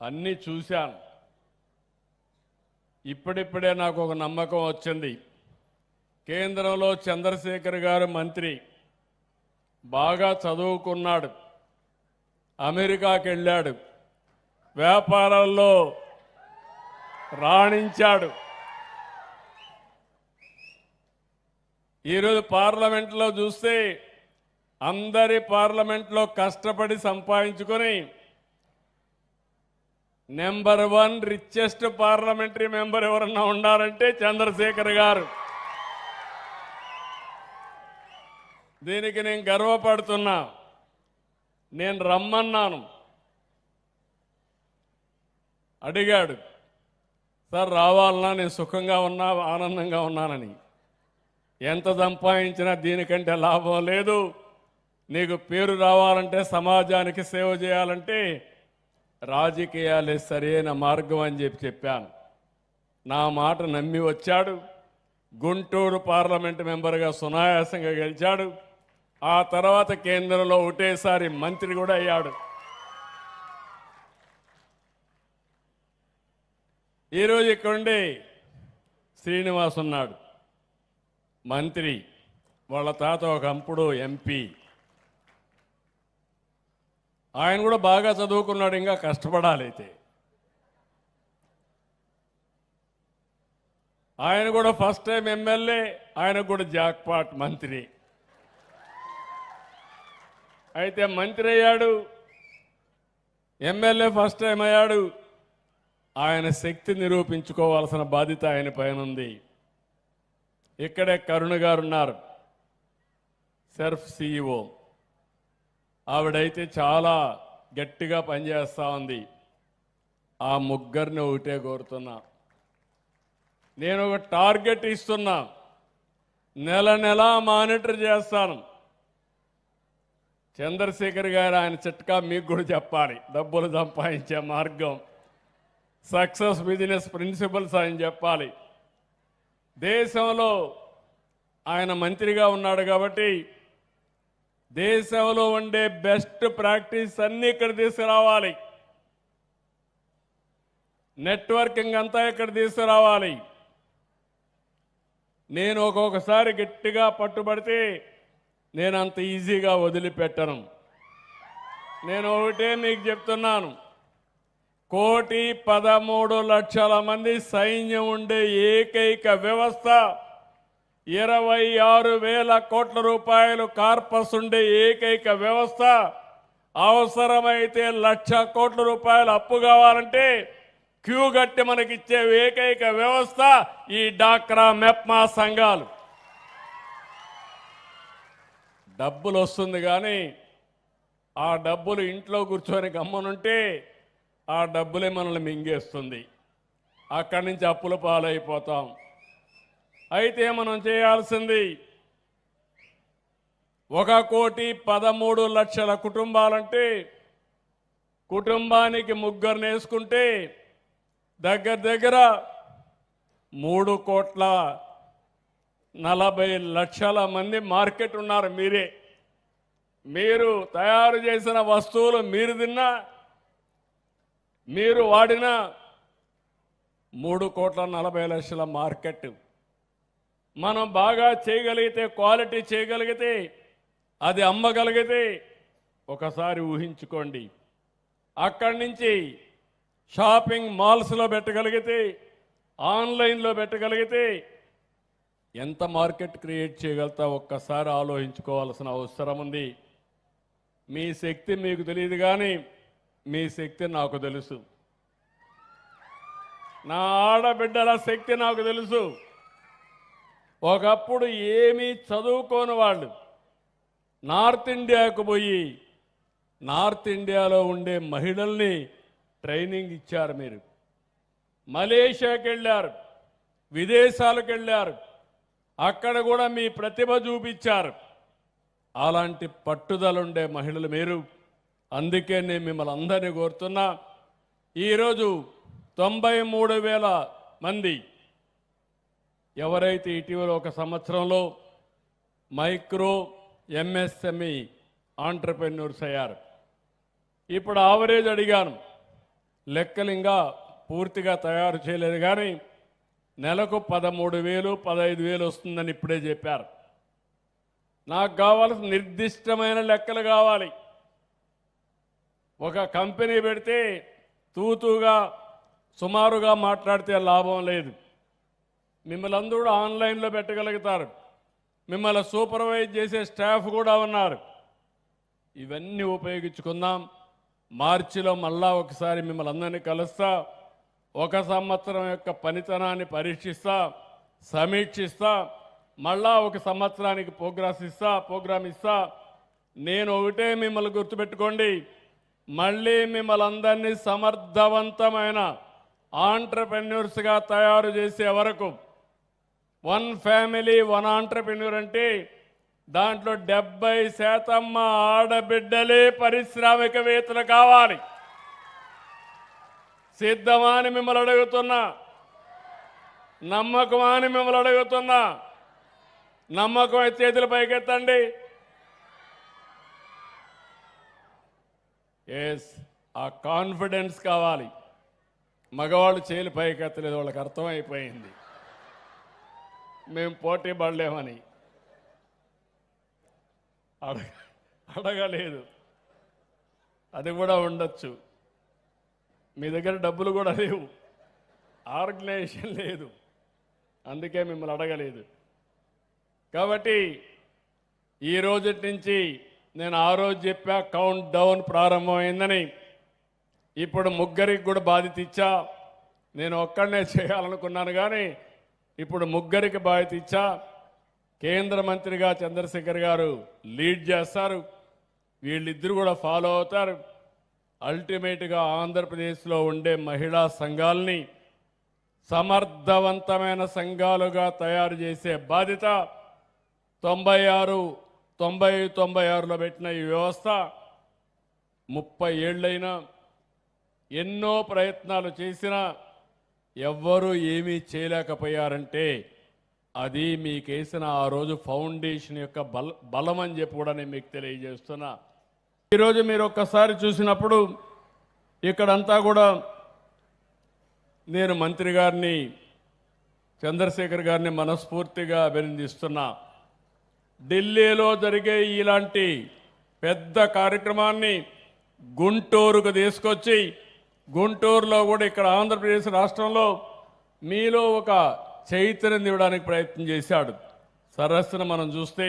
అన్నీ చూశాను. ఇప్పుడిప్పుడే నాకు ఒక నమ్మకం వచ్చింది. కేంద్రంలో చంద్రశేఖర్ గారు మంత్రి, బాగా చదువుకున్నాడు, అమెరికాకి వెళ్ళాడు, వ్యాపారాల్లో రాణించాడు. ఈరోజు పార్లమెంట్లో చూస్తే అందరి పార్లమెంట్లో కష్టపడి సంపాదించుకొని నెంబర్ 1 రిచెస్ట్ పార్లమెంటరీ మెంబర్ ఎవరన్నా ఉన్నారంటే చంద్రశేఖర్ గారు. దీనికి నేను గర్వపడుతున్నా. నేను రమ్మన్నాను, అడిగాడు, సార్ రావాలన్నా, నేను సుఖంగా ఉన్నా, ఆనందంగా ఉన్నానని. ఎంత సంపాదించినా దీనికంటే లాభం లేదు, నీకు పేరు రావాలంటే, సమాజానికి సేవ చేయాలంటే రాజకీయాలే సరైన మార్గం అని చెప్పాను. నా మాట నమ్మి వచ్చాడు. గుంటూరు పార్లమెంటు మెంబర్గా సునాయాసంగా గెలిచాడు. ఆ తర్వాత కేంద్రంలో ఒకటేసారి మంత్రి కూడా అయ్యాడు. ఈరోజు ఇక్కడుండి శ్రీనివాస్ ఉన్నాడు, మంత్రి. వాళ్ళ తాత ఒకప్పుడు ఎంపీ. ఆయన కూడా బాగా చదువుకున్నాడు, ఇంకా కష్టపడాలి. అయితే ఆయన కూడా ఫస్ట్ టైం ఎమ్మెల్యే, ఆయన కూడా జాక్పాట్ మంత్రి. అయితే మంత్రి అయ్యాడు, ఎమ్మెల్యే ఫస్ట్ టైం అయ్యాడు. ఆయన శక్తి నిరూపించుకోవాల్సిన బాధ్యత ఆయన పైన ఉంది. ఇక్కడే కరుణ గారు ఉన్నారు, సెర్ఫ్ సిఇఓ. ఆవిడైతే చాలా గట్టిగా పనిచేస్తూ ఉంది. ఆ ముగ్గురిని ఒకటే కోరుతున్నా, నేను ఒక టార్గెట్ ఇస్తున్నా, నెల నెలా మానిటర్ చేస్తాను. చంద్రశేఖర్ గారు ఆయన చిట్కా మీకు కూడా చెప్పాలి. డబ్బులు సంపాదించే మార్గం, సక్సెస్ బిజినెస్ ప్రిన్సిపల్స్ ఆయన చెప్పాలి. దేశంలో ఆయన మంత్రిగా ఉన్నాడు కాబట్టి దేశంలో ఉండే బెస్ట్ ప్రాక్టీస్ అన్నీ ఇక్కడ తీసుకురావాలి. నెట్వర్కింగ్ అంతా ఇక్కడ తీసుకురావాలి. నేను ఒక్కొక్కసారి గట్టిగా పట్టుబడితే నేను అంత ఈజీగా వదిలిపెట్టను. నేను ఒకటే మీకు చెప్తున్నాను, 1,13,00,000 మంది సైన్యం ఉండే ఏకైక వ్యవస్థ, 26,000 కోట్ల రూపాయలు కార్పస్ ఉండే ఏకైక వ్యవస్థ, అవసరమైతే 1,00,000 కోట్ల రూపాయలు అప్పు కావాలంటే క్యూ గట్టి మనకిచ్చే ఏకైక వ్యవస్థ ఈ డాక్రా మెప్మా సంఘాలు. డబ్బులు వస్తుంది కానీ ఆ డబ్బులు ఇంట్లో కూర్చొని గమ్మనుంటే ఆ డబ్బులే మనల్ని మింగేస్తుంది. అక్కడి నుంచి అప్పుల పాలైపోతాం. అయితే మనం చేయాల్సింది 1,13,00,000 కుటుంబాలంటే కుటుంబానికి ముగ్గురు వేసుకుంటే దగ్గర దగ్గర 3,40,00,000 మంది మార్కెట్ ఉన్నారు. మీరు తయారు చేసిన వస్తువులు మీరు తిన్నా, మీరు వాడిన 3,40,00,000 మార్కెట్. మనం బాగా చేయగలిగితే, క్వాలిటీ చేయగలిగితే, అది అమ్మగలిగితే ఒకసారి ఊహించుకోండి, అక్కడి నుంచి షాపింగ్ మాల్స్లో పెట్టగలిగితే, ఆన్లైన్లో పెట్టగలిగితే ఎంత మార్కెట్ క్రియేట్ చేయగలుగుతా ఒక్కసారి ఆలోచించుకోవాల్సిన అవసరం ఉంది. మీ శక్తి మీకు తెలియదు కానీ మీ శక్తి నాకు తెలుసు. నా ఆడబిడ్డల శక్తి నాకు తెలుసు. ఒకప్పుడు ఏమీ చదువుకోని వాళ్ళు నార్త్ ఇండియాకు పోయి నార్త్ ఇండియాలో ఉండే మహిళల్ని ట్రైనింగ్ ఇచ్చారు. మీరు మలేషియాకి వెళ్ళారు, విదేశాలకు వెళ్ళారు, అక్కడ కూడా మీ ప్రతిభ చూపించారు. అలాంటి పట్టుదలుండే మహిళలు మీరు. అందుకే నేను మిమ్మల్ని అందరినీ కోరుతున్నా, ఈరోజు 93,000 మంది ఎవరైతే ఇటీవల ఒక సంవత్సరంలో మైక్రో ఎంఎస్ఎంఈ ఆంటర్ప్రెన్యూర్స్ అయ్యారు. ఇప్పుడు ఆవరేజ్ అడిగాను, లెక్కలు ఇంకా పూర్తిగా తయారు చేయలేదు, కానీ నెలకు 13,000 15,000 వస్తుందని ఇప్పుడే చెప్పారు. నాకు కావాల్సిన నిర్దిష్టమైన లెక్కలు కావాలి. ఒక కంపెనీ పెడితే తూతుగా సుమారుగా మాట్లాడితే లాభం లేదు. మిమ్మల్ని అందరూ ఆన్లైన్లో పెట్టగలుగుతారు, మిమ్మల్ని సూపర్వైజ్ చేసే స్టాఫ్ కూడా ఉన్నారు. ఇవన్నీ ఉపయోగించుకుందాం. మార్చిలో మళ్ళా ఒకసారి మిమ్మల్ని అందరినీ కలుస్తా, 1 సంవత్సరం యొక్క పనితనాన్ని పరీక్షిస్తా, సమీక్షిస్తా, మళ్ళా 1 సంవత్సరానికి ప్రోగ్రామ్ ఇస్తా. నేను ఒకటే మిమ్మల్ని గుర్తుపెట్టుకోండి, మళ్ళీ మిమ్మల్ని అందరినీ సమర్థవంతమైన ఆంట్రప్రెన్యూర్స్గా తయారు చేసే వరకు 1 ఫ్యామిలీ 1 ఆంట్రప్రెన్యూర్ అంటే దాంట్లో 70% మా ఆడబిడ్డలే పారిశ్రామికవేత్తలు కావాలి. సిద్ధమా అని మిమ్మల్ని అడుగుతున్నా, నమ్మకమా అని మిమ్మల్ని అడుగుతున్నా. నమ్మకం అయితే చేతుల పైకెత్తండి. ఆ కాన్ఫిడెన్స్ కావాలి. మగవాళ్ళు చేతులు పైకెత్తలేదు, వాళ్ళకి అర్థమైపోయింది మేము పోటీ పడలేమని. అడగలేదు, అది కూడా ఉండొచ్చు. మీ దగ్గర డబ్బులు కూడా లేవు, ఆర్గనైజేషన్ లేదు, అందుకే మిమ్మల్ని అడగలేదు. కాబట్టి ఈ రోజు నుంచి నేను ఆ రోజు చెప్పా కౌంట్ డౌన్ ప్రారంభమైందని. ఇప్పుడు ముగ్గురికి కూడా బాధ్యత ఇచ్చా. నేను ఒక్కడనే చేయాలనుకున్నాను, కానీ ఇప్పుడు ముగ్గురికి బాధ్యత ఇచ్చా. కేంద్ర మంత్రిగా చంద్రశేఖర్ గారు లీడ్ చేస్తారు, వీళ్ళిద్దరు కూడా ఫాలో అవుతారు. అల్టిమేట్గా ఆంధ్రప్రదేశ్లో ఉండే మహిళా సంఘాలని సమర్థవంతమైన సంఘాలుగా తయారు చేసే బాధ్యత 96లో పెట్టిన ఈ వ్యవస్థ 30 ఏళ్ళైనా ఎన్నో ప్రయత్నాలు చేసినా ఎవ్వరూ ఏమీ చేయలేకపోయారంటే అది మీకేసిన ఆ రోజు ఫౌండేషన్ యొక్క బలం అని చెప్పి కూడా నేను మీకు తెలియజేస్తున్నా. ఈరోజు మీరు ఒక్కసారి చూసినప్పుడు ఇక్కడంతా కూడా నేను మంత్రి గారిని చంద్రశేఖర్ గారిని మనస్ఫూర్తిగా అభినందిస్తున్నా. ఢిల్లీలో జరిగే ఇలాంటి పెద్ద కార్యక్రమాన్ని గుంటూరుకు తీసుకొచ్చి గుంటూరులో కూడా ఇక్కడ ఆంధ్రప్రదేశ్ రాష్ట్రంలో మీలో ఒక చైతన్యం ఇవ్వడానికి ప్రయత్నం చేశాడు. సరస్సును మనం చూస్తే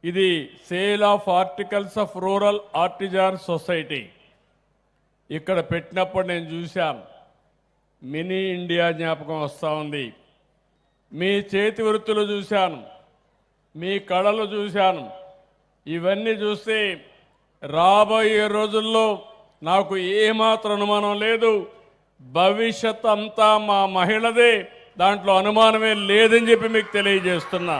ఇది sale of articles of rural artisan society ఇక్కడ పెట్టినప్పుడు నేను చూశాను. మినీ ఇండియా జ్ఞాపకం వస్తూ ఉంది. మీ చేతి వృత్తులు చూశాను, మీ కళలు చూశాను. ఇవన్నీ చూస్తే రాబోయే రోజుల్లో నాకు ఏమాత్రం అనుమానం లేదు, భవిష్యత్ అంతా మా మహిళదే, దాంట్లో అనుమానమే లేదని చెప్పి మీకు తెలియజేస్తున్నా.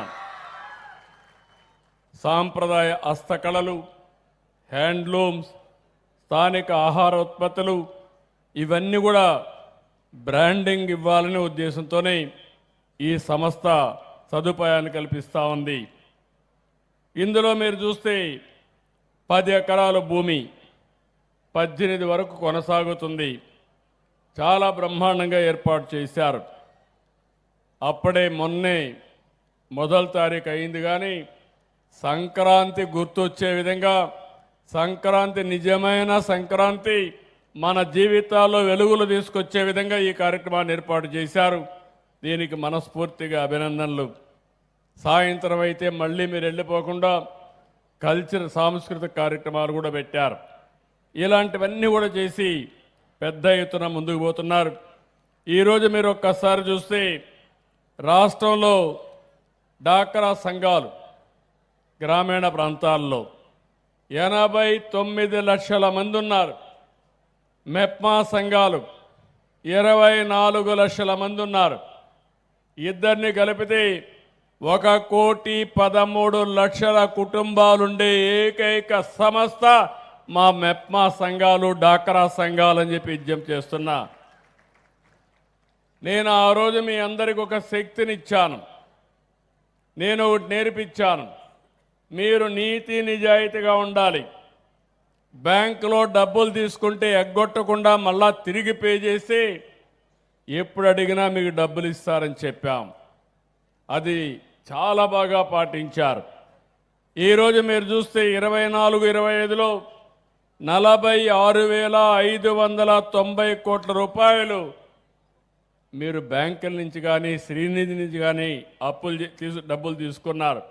సాంప్రదాయ హస్తకళలు, హ్యాండ్లూమ్స్, స్థానిక ఆహార ఉత్పత్తులు ఇవన్నీ కూడా బ్రాండింగ్ ఇవ్వాలనే ఉద్దేశంతోనే ఈ సంస్థ సదుపాయాన్ని కల్పిస్తూ ఉంది. ఇందులో మీరు చూస్తే 10 ఎకరాల భూమి 18 వరకు కొనసాగుతుంది. చాలా బ్రహ్మాండంగా ఏర్పాటు చేశారు. అప్పుడే మొన్నే 1వ తారీఖు అయింది, కానీ సంక్రాంతి గుర్తొచ్చే విధంగా, సంక్రాంతి నిజమైన సంక్రాంతి మన జీవితాల్లో వెలుగులు తీసుకొచ్చే విధంగా ఈ కార్యక్రమాన్ని ఏర్పాటు చేశారు. దీనికి మనస్ఫూర్తిగా అభినందనలు. సాయంత్రం అయితే మళ్ళీ మీరు వెళ్ళిపోకుండా సాంస్కృతిక కార్యక్రమాలు కూడా పెట్టారు. ఇలాంటివన్నీ కూడా చేసి పెద్ద ఎత్తున ముందుకు పోతున్నారు. ఈరోజు మీరు ఒక్కసారి చూస్తే రాష్ట్రంలో డాక్రా సంఘాలు గ్రామీణ ప్రాంతాల్లో 89 లక్షల మంది ఉన్నారు. మెప్మా సంఘాలు 24 లక్షల మంది ఉన్నారు. ఇద్దరిని కలిపితే 1,13,00,000 కుటుంబాలుండే ఏకైక సంస్థ మా మెప్మా సంఘాలు, డాక్రా సంఘాలు అని చెప్పి విజ్ఞప్తి చేస్తున్నా. నేను ఆ రోజు మీ అందరికి ఒక శక్తినిచ్చాను, నేను ఒకటి నేర్పించాను. మీరు నీతి నిజాయితీగా ఉండాలి. బ్యాంకులో డబ్బులు తీసుకుంటే ఎగ్గొట్టకుండా మళ్ళా తిరిగి పే చేసి ఎప్పుడు అడిగినా మీకు డబ్బులు ఇస్తారని చెప్పాం. అది చాలా బాగా పాటించారు. ఈరోజు మీరు చూస్తే 24-25లో 46,590 కోట్ల రూపాయలు మీరు బ్యాంకుల నుంచి కానీ శ్రీనిధి నుంచి కానీ డబ్బులు తీసుకున్నారు.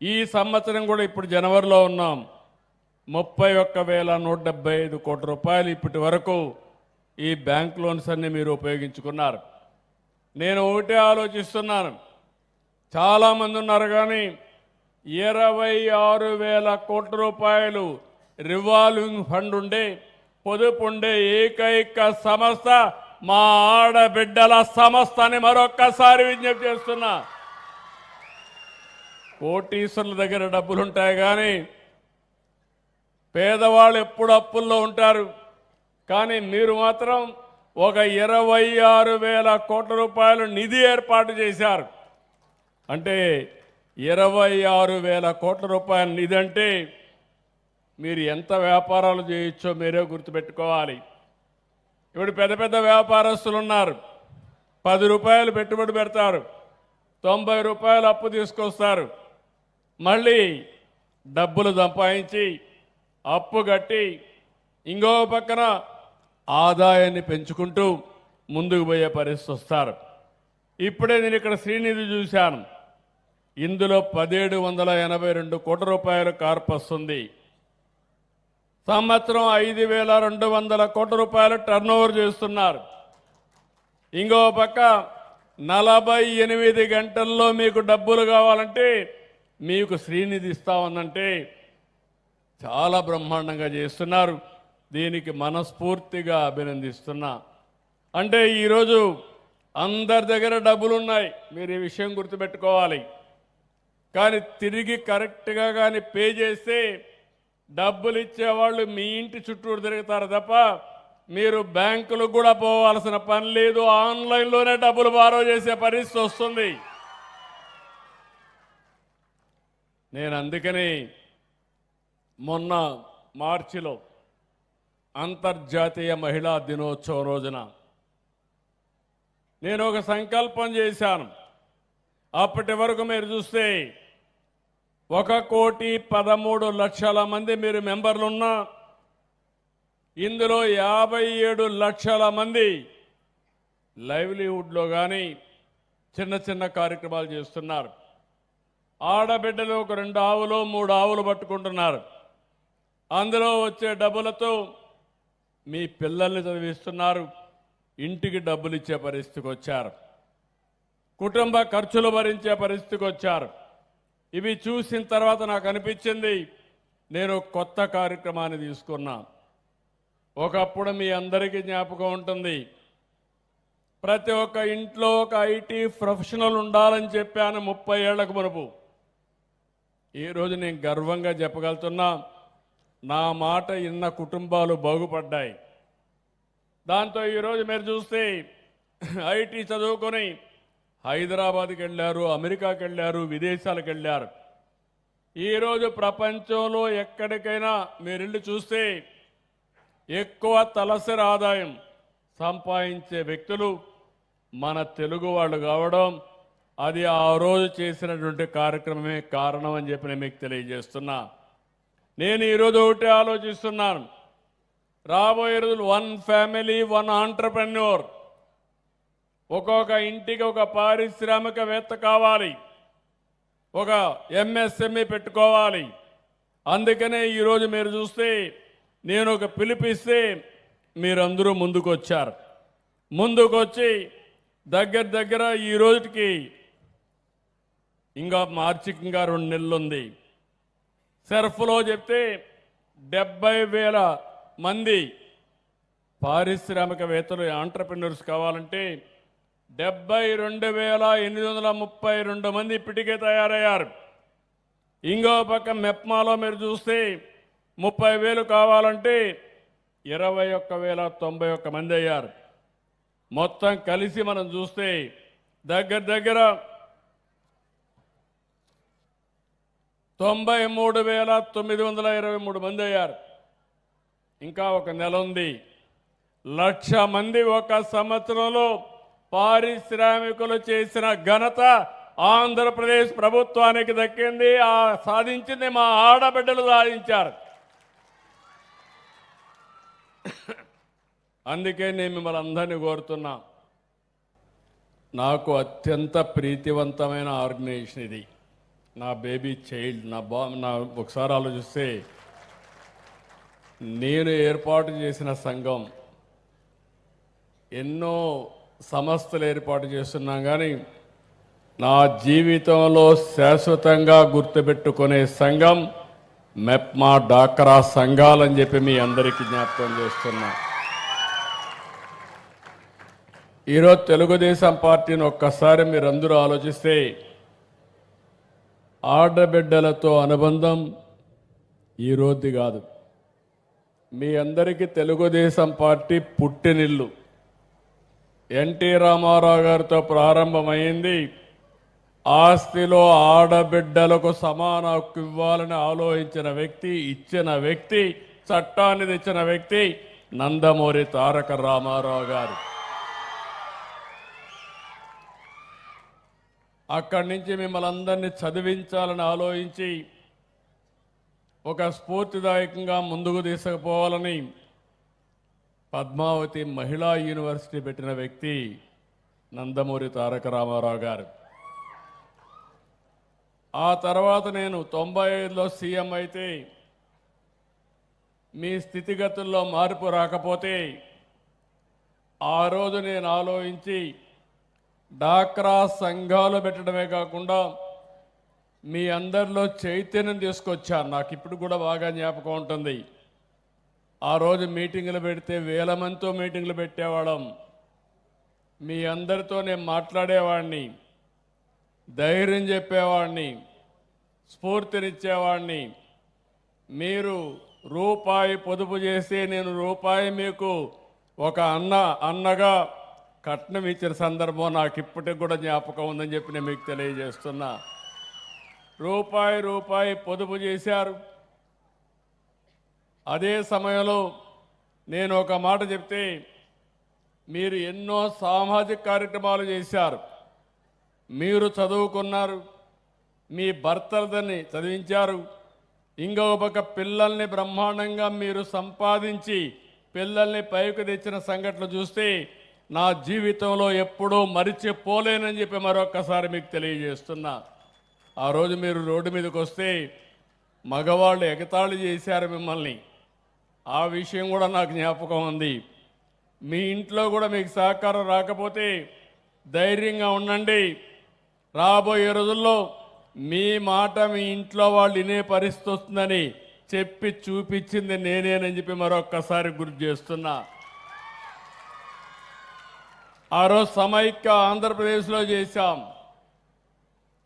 ఈ సంవత్సరం కూడా ఇప్పుడు జనవరిలో ఉన్నాం, 31,175 కోట్ల రూపాయలు ఇప్పటి వరకు ఈ బ్యాంక్ లోన్స్ అన్ని మీరు ఉపయోగించుకున్నారు. నేను ఒకటే ఆలోచిస్తున్నాను, చాలామంది ఉన్నారు కానీ 26,000 కోట్ల రూపాయలు రివాల్వింగ్ ఫండ్ ఉండే పొదుపు ఉండే ఏకైక సంస్థ మా ఆడబిడ్డల సంస్థ అని మరొక్కసారి విజ్ఞప్తి చేస్తున్నా. కోటీశ్వరుల దగ్గర డబ్బులుంటాయి కానీ పేదవాళ్ళు ఎప్పుడు అప్పుల్లో ఉంటారు. కానీ మీరు మాత్రం ఒక 26,000 కోట్ల రూపాయలు నిధి ఏర్పాటు చేశారు. అంటే 26,000 కోట్ల రూపాయల నిధి అంటే మీరు ఎంత వ్యాపారాలు చేయొచ్చో మీరే గుర్తుపెట్టుకోవాలి. ఇప్పుడు పెద్ద పెద్ద వ్యాపారస్తులు ఉన్నారు, 10 రూపాయలు పెట్టుబడి పెడతారు, 90 రూపాయలు అప్పు తీసుకొస్తారు, మళ్ళీ డబ్బులు సంపాదించి అప్పు కట్టి ఇంకో పక్కన ఆదాయాన్ని పెంచుకుంటూ ముందుకు పోయే పరిస్థితి వస్తారు. ఇప్పుడే నేను ఇక్కడ శ్రీనిధి చూశాను, ఇందులో 1,782 కోట్ల రూపాయల కార్పస్ ఉంది. సంవత్సరం 5,200 కోట్ల రూపాయలు టర్నోవర్ చేస్తున్నారు. ఇంకో పక్క 48 గంటల్లో మీకు డబ్బులు కావాలంటే మీకు శ్రీనిధి ఇస్తామన్నంటే చాలా బ్రహ్మాండంగా చేస్తున్నారు. దీనికి మనస్ఫూర్తిగా అభినందిస్తున్నా. అంటే ఈరోజు అందరి దగ్గర డబ్బులు ఉన్నాయి, మీరు ఈ విషయం గుర్తుపెట్టుకోవాలి. కానీ తిరిగి కరెక్ట్గా కానీ పే చేస్తే డబ్బులు ఇచ్చేవాళ్ళు మీ ఇంటి చుట్టూరు తిరుగుతారు తప్ప మీరు బ్యాంకులకు కూడా పోవాల్సిన పని లేదు. ఆన్లైన్లోనే డబ్బులు బారో చేసే పరిస్థితి వస్తుంది. నేను అందుకని మొన్న మార్చిలో అంతర్జాతీయ మహిళా దినోత్సవం రోజున నేను ఒక సంకల్పం చేశాను. అప్పటి వరకు మీరు చూస్తే 1,13,00,000 మంది మీరు మెంబర్లున్నా ఇందులో 57 లక్షల మంది లైవ్లీహుడ్లో కానీ చిన్న చిన్న కార్యక్రమాలు చేస్తున్నారు. ఆడబిడ్డలు ఒక 2 ఆవులు 3 ఆవులు పట్టుకుంటున్నారు. అందులో వచ్చే డబ్బులతో మీ పిల్లల్ని చదివిస్తున్నారు, ఇంటికి డబ్బులు ఇచ్చే పరిస్థితికి వచ్చారు, కుటుంబ ఖర్చులు భరించే పరిస్థితికి వచ్చారు. ఇవి చూసిన తర్వాత నాకు అనిపించింది నేను కొత్త కార్యక్రమాన్ని తీసుకున్నా. ఒకప్పుడు మీ అందరికీ జ్ఞాపకం ఉంటుంది, ప్రతి ఒక్క ఇంట్లో ఒక ఐటీ ప్రొఫెషనల్ ఉండాలని చెప్పాను 30 ఏళ్లకు మునుపు. ఈరోజు నేను గర్వంగా చెప్పగలుగుతున్నా, నా మాట ఇన్న కుటుంబాలు బాగుపడ్డాయి. దాంతో ఈరోజు మీరు చూస్తే ఐటీ చదువుకొని హైదరాబాద్కి వెళ్ళారు, అమెరికాకి వెళ్ళారు, విదేశాలకు వెళ్ళారు. ఈరోజు ప్రపంచంలో ఎక్కడికైనా మీరు వెళ్ళి చూస్తే ఎక్కువ తలసరి ఆదాయం సంపాదించే వ్యక్తులు మన తెలుగు వాళ్ళు కావడం, అది ఆ రోజు చేసినటువంటి కార్యక్రమమే కారణం అని చెప్పి నేను మీకు తెలియజేస్తున్నా. నేను ఈరోజు ఒకటి ఆలోచిస్తున్నాను, రాబోయే రోజులు 1 ఫ్యామిలీ 1 ఆంటర్‌ప్రెన్యూర్, ఒక్కొక్క ఇంటికి ఒక పారిశ్రామికవేత్త కావాలి, ఒక ఎంఎస్ఎంఈ పెట్టుకోవాలి. అందుకనే ఈరోజు మీరు చూస్తే నేను ఒక పిలిపిస్తే మీరందరూ ముందుకు వచ్చారు. ముందుకు వచ్చి దగ్గర ఈ రోజుకి ఇంకా మార్చికి ఇంకా 2 నెలలు ఉంది. సెర్ఫ్లో చెప్తే 70,000 మంది పారిశ్రామికవేత్తలు ఆంటర్‌ప్రెన్యూర్స్ కావాలంటే 72,832 మంది ఇప్పటికే తయారయ్యారు. ఇంకో పక్క మెప్మాలో మీరు చూస్తే 30,000 కావాలంటే 21,091 మంది అయ్యారు. మొత్తం కలిసి మనం చూస్తే దగ్గర 93,923 మంది అయ్యారు. ఇంకా ఒక నెల ఉంది. 1,00,000 మంది ఒక సంవత్సరంలో పారిశ్రామికులు చేసిన ఘనత ఆంధ్రప్రదేశ్ ప్రభుత్వానికి దక్కింది. ఆ సాధించింది మా ఆడబిడ్డలు సాధించారు. అందుకే నేను మిమ్మల్ని అందరినీ కోరుతున్నా, నాకు అత్యంత ప్రీతివంతమైన ఆర్గనైజేషన్ ఇది. నా బేబీ చైల్డ్, నా ఒకసారి ఆలోచిస్తే నేను ఏర్పాటు చేసిన సంఘం, ఎన్నో సంస్థలు ఏర్పాటు చేస్తున్నాం, కానీ నా జీవితంలో శాశ్వతంగా గుర్తుపెట్టుకునే సంఘం మెప్మా డాక్రా సంఘాలని చెప్పి మీ అందరికీ జ్ఞాపకం చేస్తున్నా. ఈరోజు తెలుగుదేశం పార్టీని ఒక్కసారి మీరందరూ ఆలోచిస్తే, ఆడబిడ్డలతో అనుబంధం ఈరోజుది కాదు. మీ అందరికీ తెలుగుదేశం పార్టీ పుట్టినిల్లు ఎన్టీ రామారావు గారితో ప్రారంభమైంది. ఆస్తిలో ఆడబిడ్డలకు సమాన హక్కు ఇవ్వాలని ఆలోచించిన వ్యక్తి, ఇచ్చిన వ్యక్తి, చట్టాన్ని తెచ్చిన వ్యక్తి నందమూరి తారక రామారావు గారు. అక్కడి నుంచి మిమ్మల్ని అందరినీ చదివించాలని ఆలోచించి ఒక స్ఫూర్తిదాయకంగా ముందుకు తీసుకుపోవాలని పద్మావతి మహిళా యూనివర్సిటీ పెట్టిన వ్యక్తి నందమూరి తారక రామారావు గారు. ఆ తర్వాత నేను 95లో సీఎం అయితే మీ స్థితిగతుల్లో మార్పు రాకపోతే ఆ రోజు నేను ఆలోచించి డాక్రా సంఘాలు పెట్టడమే కాకుండా మీ అందరిలో చైతన్యం తీసుకొచ్చాను. నాకు ఇప్పుడు కూడా బాగా జ్ఞాపకం ఉంటుంది. ఆ రోజు మీటింగులు పెడితే 1000 మందితో మీటింగులు పెట్టేవాళ్ళం. మీ అందరితో నేను మాట్లాడేవాడిని, ధైర్యం చెప్పేవాడిని, స్ఫూర్తినిచ్చేవాడిని. మీరు రూపాయి పొదుపు చేస్తే నేను రూపాయి మీకు ఒక అన్నగా కట్నం ఇచ్చిన సందర్భం నాకు ఇప్పటికి కూడా జ్ఞాపకం ఉందని చెప్పి నేను మీకు తెలియజేస్తున్నా. రూపాయి పొదుపు చేశారు. అదే సమయంలో నేను ఒక మాట చెప్తే మీరు ఎన్నో సామాజిక కార్యక్రమాలు చేశారు. మీరు చదువుకున్నారు, మీ భర్తలని చదివించారు, ఇంకొక పక్క పిల్లల్ని బ్రహ్మాండంగా మీరు సంపాదించి పిల్లల్ని పైకి తెచ్చిన సంఘటనలు చూస్తే నా జీవితంలో ఎప్పుడూ మరిచిపోలేనని చెప్పి మరొక్కసారి మీకు తెలియజేస్తున్నా. ఆ రోజు మీరు రోడ్డు మీదకి వస్తే మగవాళ్ళు ఎగతాళి చేశారు మిమ్మల్ని. ఆ విషయం కూడా నాకు జ్ఞాపకం ఉంది. మీ ఇంట్లో కూడా మీకు సహకారం రాకపోతే ధైర్యంగా ఉండండి. రాబోయే రోజుల్లో మీ మాట మీ ఇంట్లో వాళ్ళు వినే పరిస్థితి వస్తుందని చెప్పి చూపించింది నేనేనని చెప్పి మరొక్కసారి గుర్తు చేస్తున్నా. ఆ రోజు సమైక్య ఆంధ్రప్రదేశ్లో చేశాం.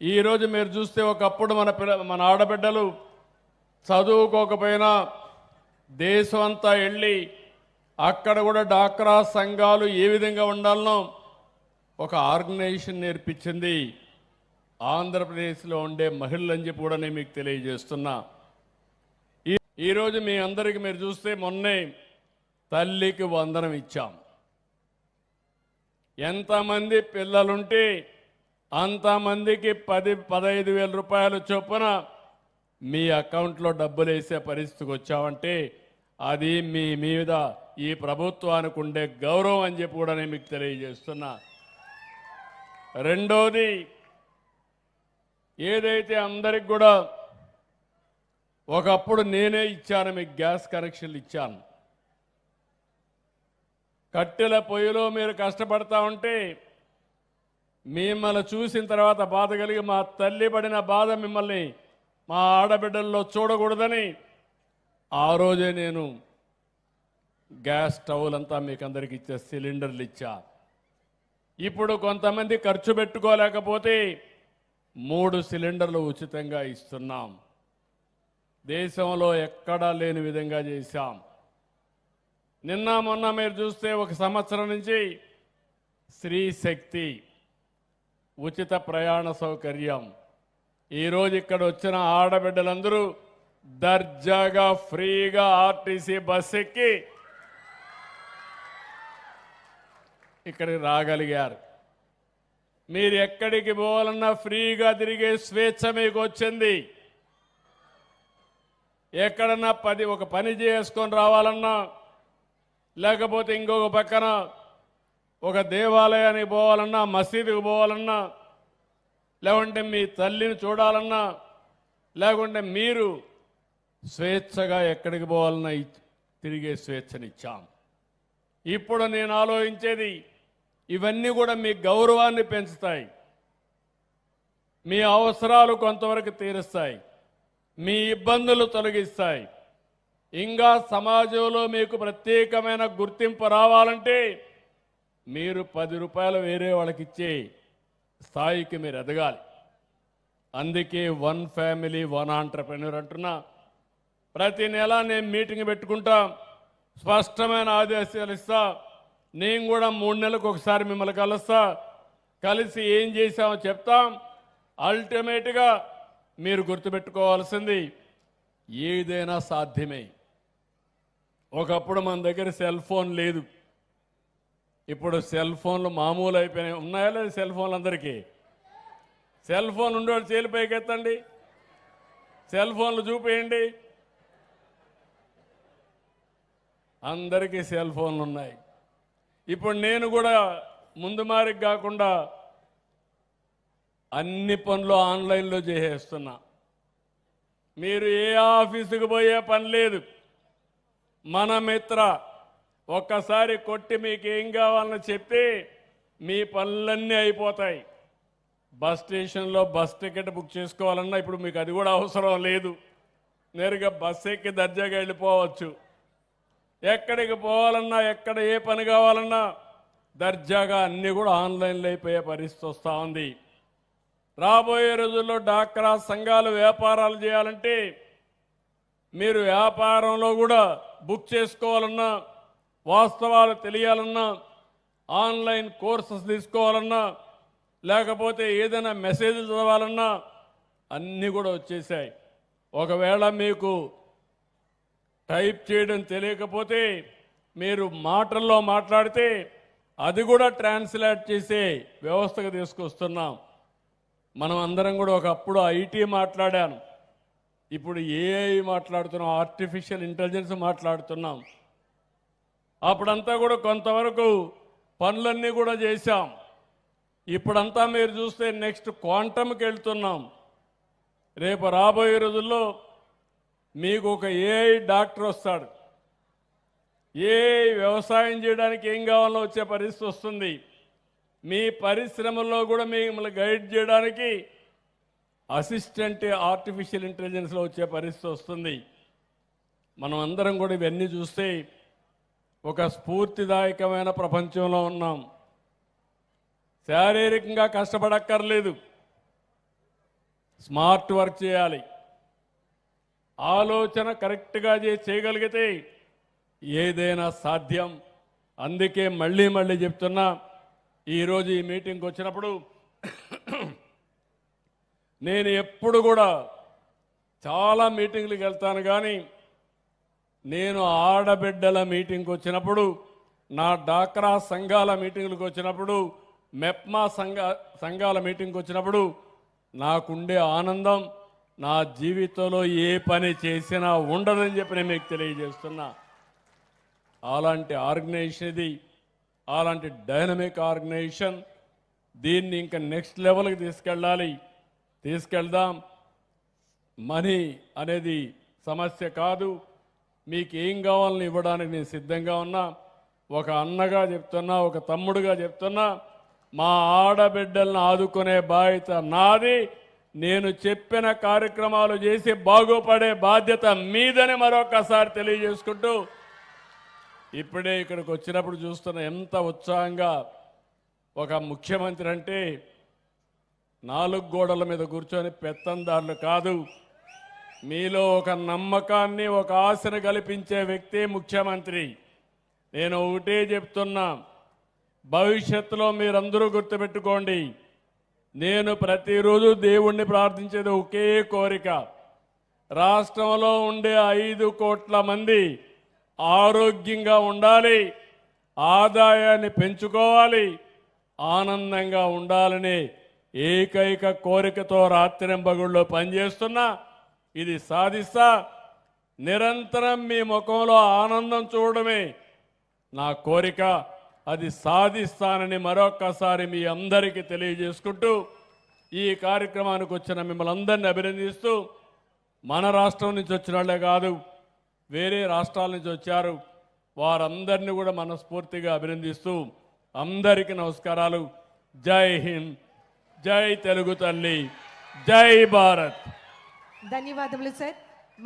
ఈరోజు మీరు చూస్తే ఒకప్పుడు మన ఆడబిడ్డలు చదువుకోకపోయినా దేశం అంతా వెళ్ళి అక్కడ కూడా డాక్రా సంఘాలు ఏ విధంగా ఉండాలనో ఒక ఆర్గనైజేషన్ నేర్పించింది ఆంధ్రప్రదేశ్లో ఉండే మహిళలు అని చెప్పి కూడా నేను మీకు తెలియజేస్తున్నా. ఈరోజు మీ అందరికీ మీరు చూస్తే మొన్నే తల్లికి వందనం ఇచ్చాం. ఎంతమంది పిల్లలుంటే అంతమందికి 10-15 వేల రూపాయలు చొప్పున మీ అకౌంట్లో డబ్బులు వేసే పరిస్థితికి వచ్చామంటే అది మీ మీద ఈ ప్రభుత్వానికి ఉండే గౌరవం అని చెప్పి కూడా నేను మీకు తెలియజేస్తున్నా. రెండోది, ఏదైతే అందరికి కూడా ఒకప్పుడు నేనే ఇచ్చాను, మీకు గ్యాస్ కనెక్షన్లు ఇచ్చాను. కట్టెల పొయ్యిలో మీరు కష్టపడతా ఉంటే మిమ్మల్ని చూసిన తర్వాత బాధ కలిగి మా తల్లి పడిన బాధ మిమ్మల్ని మా ఆడబిడ్డల్లో చూడకూడదని ఆ రోజే నేను గ్యాస్ స్టవ్లంతా మీకు అందరికి ఇచ్చే సిలిండర్లు ఇచ్చా. ఇప్పుడు కొంతమంది ఖర్చు పెట్టుకోలేకపోతే 3 సిలిండర్లు ఉచితంగా ఇస్తున్నాం. దేశంలో ఎక్కడా లేని విధంగా చేశాం. నిన్న మొన్న మీరు చూస్తే 1 సంవత్సరం నుంచి స్త్రీ శక్తి ఉచిత ప్రయాణ సౌకర్యం. ఈరోజు ఇక్కడ వచ్చిన ఆడబిడ్డలందరూ దర్జాగా ఫ్రీగా ఆర్టీసీ బస్ ఎక్కి ఇక్కడికి రాగలిగారు. మీరు ఎక్కడికి పోవాలన్నా ఫ్రీగా తిరిగే స్వేచ్ఛ మీకు వచ్చింది. ఎక్కడన్నా ఒక పని చేసుకొని రావాలన్నా, లేకపోతే ఇంకొక పక్కన ఒక దేవాలయానికి పోవాలన్నా, మసీదుకు పోవాలన్నా, లేకుంటే మీ తల్లిని చూడాలన్నా, లేకుంటే మీరు స్వేచ్ఛగా ఎక్కడికి పోవాలన్నా తిరిగే స్వేచ్ఛనిచ్చాం. ఇప్పుడు నేను ఆలోచించేది ఇవన్నీ కూడా మీ గౌరవాన్ని పెంచుతాయి, మీ అవసరాలు కొంతవరకు తీరుస్తాయి, మీ ఇబ్బందులు తొలగిస్తాయి. ఇంకా సమాజంలో మీకు ప్రత్యేకమైన గుర్తింపు రావాలంటే మీరు 10 రూపాయలు వేరే వాళ్ళకి ఇచ్చే స్థాయికి మీరు ఎదగాలి. అందుకే 1 ఫ్యామిలీ 1 ఆంటర్‌ప్రెన్యూర్ అంటున్నా. ప్రతి నెల నేను మీటింగ్ పెట్టుకుంటా, స్పష్టమైన ఆదేశాలు ఇస్తా. నేను కూడా 3 నెలలకు ఒకసారి మిమ్మల్ని కలుస్తా, కలిసి ఏం చేశామో చెప్తాం. అల్టిమేట్గా మీరు గుర్తుపెట్టుకోవాల్సింది ఏదైనా సాధ్యమే. ఒకప్పుడు మన దగ్గర సెల్ ఫోన్ లేదు, ఇప్పుడు సెల్ ఫోన్లు మామూలు అయిపోయినాయి. ఉన్నాయా లేదు సెల్ ఫోన్లు? అందరికీ సెల్ ఫోన్ ఉండేవాడు చేలు పైకి ఎత్తండి, సెల్ ఫోన్లు చూపేయండి. అందరికీ సెల్ ఫోన్లు ఉన్నాయి. ఇప్పుడు నేను కూడా ముందు మారికి కాకుండా అన్ని పనులు ఆన్లైన్లో చేసేస్తున్నా. మీరు ఏ ఆఫీసుకు పోయే పని లేదు. మన మిత్ర ఒక్కసారి కొట్టి మీకు ఏం కావాలని చెప్పి మీ పనులన్నీ అయిపోతాయి. బస్ స్టేషన్లో బస్ టికెట్ బుక్ చేసుకోవాలన్నా ఇప్పుడు మీకు అది కూడా అవసరం లేదు. నేరుగా బస్ ఎక్కి దర్జాగా వెళ్ళిపోవచ్చు. ఎక్కడికి పోవాలన్నా, ఎక్కడ ఏ పని కావాలన్నా దర్జాగా అన్నీ కూడా ఆన్లైన్లో అయిపోయే పరిస్థితి వస్తూ ఉంది. రాబోయే రోజుల్లో డాక్రా సంఘాలు వ్యాపారాలు చేయాలంటే మీరు వ్యాపారంలో కూడా బుక్ చేసుకోవాలన్నా, వాస్తవాలు తెలియాలన్నా, ఆన్లైన్ కోర్సెస్ తీసుకోవాలన్నా, లేకపోతే ఏదైనా మెసేజ్లు చదవాలన్నా అన్నీ కూడా వచ్చేసాయి. ఒకవేళ మీకు టైప్ చేయడం తెలియకపోతే మీరు మాటల్లో మాట్లాడితే అది కూడా ట్రాన్స్లేట్ చేసే వ్యవస్థకు తీసుకొస్తున్నాం. మనం అందరం కూడా ఒకప్పుడు ఐటీ మాట్లాడాను, ఇప్పుడు ఏఐ మాట్లాడుతున్నాం, ఆర్టిఫిషియల్ ఇంటెలిజెన్స్ మాట్లాడుతున్నాం. అప్పుడంతా కూడా కొంతవరకు పనులన్నీ కూడా చేశాం. ఇప్పుడంతా మీరు చూస్తే నెక్స్ట్ క్వాంటమ్కి వెళ్తున్నాం. రేపు రాబోయే రోజుల్లో మీకు ఒక ఏఐ డాక్టర్ వస్తాడు. ఏఐ వ్యవసాయం చేయడానికి ఏం కావాలో వచ్చే పరిస్థితి వస్తుంది. మీ పరిశ్రమల్లో కూడా మిమ్మల్ని గైడ్ చేయడానికి అసిస్టెంట్ ఆర్టిఫిషియల్ ఇంటెలిజెన్స్లో వచ్చే పరిస్థితి వస్తుంది. మనం అందరం కూడా ఇవన్నీ చూస్తే ఒక స్ఫూర్తిదాయకమైన ప్రపంచంలో ఉన్నాం. శారీరకంగా కష్టపడక్కర్లేదు, స్మార్ట్ వర్క్ చేయాలి, ఆలోచన కరెక్ట్గా చేయగలిగితే ఏదైనా సాధ్యం. అందుకే మళ్ళీ మళ్ళీ చెప్తున్నా, ఈరోజు ఈ మీటింగ్కి వచ్చినప్పుడు నేను ఎప్పుడు కూడా చాలా మీటింగ్లకు వెళ్తాను, కానీ నేను ఆడబిడ్డల మీటింగ్కి వచ్చినప్పుడు, నా డాక్రా సంఘాల మీటింగ్లకు వచ్చినప్పుడు, మెప్మా సంఘాల మీటింగ్కి వచ్చినప్పుడు నాకుండే ఆనందం నా జీవితంలో ఏ పని చేసినా ఉండదని చెప్పి నేను మీకు తెలియజేస్తున్నా. అలాంటి ఆర్గనైజేషన్ ఇది, అలాంటి డైనమిక్ ఆర్గనైజేషన్. దీన్ని ఇంకా నెక్స్ట్ లెవెల్కి తీసుకెళ్దాం. మనీ అనేది సమస్య కాదు, మీకు ఏం కావాలని ఇవ్వడానికి నేను సిద్ధంగా ఉన్నా. ఒక అన్నగా చెప్తున్నా, ఒక తమ్ముడుగా చెప్తున్నా, మా ఆడబిడ్డలను ఆదుకునే బాధ్యత నాది. నేను చెప్పిన కార్యక్రమాలు చేసి బాగుపడే బాధ్యత మీదని మరొకసారి తెలియజేసుకుంటూ, ఇప్పుడే ఇక్కడికి వచ్చినప్పుడు చూస్తున్న ఎంత ఉత్సాహంగా ఒక ముఖ్యమంత్రి అంటే 4 గోడల మీద కూర్చొని పెత్తందారులు కాదు, మీలో ఒక నమ్మకాన్ని, ఒక ఆశను కల్పించే వ్యక్తి ముఖ్యమంత్రి. నేను ఒకటే చెప్తున్నా, భవిష్యత్తులో మీరందరూ గుర్తుపెట్టుకోండి, నేను ప్రతిరోజు దేవుణ్ణి ప్రార్థించేది ఒకే కోరిక, రాష్ట్రంలో ఉండే 5 కోట్ల మంది ఆరోగ్యంగా ఉండాలి, ఆదాయాన్ని పెంచుకోవాలి, ఆనందంగా ఉండాలని ఏకైక కోరికతో రాత్రింబగుళ్ళో పనిచేస్తున్నా. ఇది సాధిస్తా. నిరంతరం మీ ముఖంలో ఆనందం చూడడమే నా కోరిక. అది సాధిస్తానని మరొక్కసారి మీ అందరికీ తెలియజేసుకుంటూ ఈ కార్యక్రమానికి వచ్చిన మిమ్మల్ని అందరినీ అభినందిస్తూ, మన రాష్ట్రం నుంచి వచ్చిన వాళ్ళే కాదు, వేరే రాష్ట్రాల నుంచి వచ్చారు, వారందరినీ కూడా మనస్ఫూర్తిగా అభినందిస్తూ అందరికీ నమస్కారాలు. జై హింద్, జై తెలుగు తల్లి, జై భారత్. ధన్యవాదములు సార్.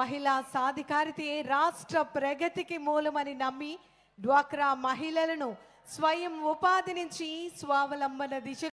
మహిళా సాధికారితే రాష్ట్ర ప్రగతికి మూలమని నమ్మి డ్వాక్రా మహిళలను స్వయం ఉపాధి నుంచి స్వావలంబన దిశ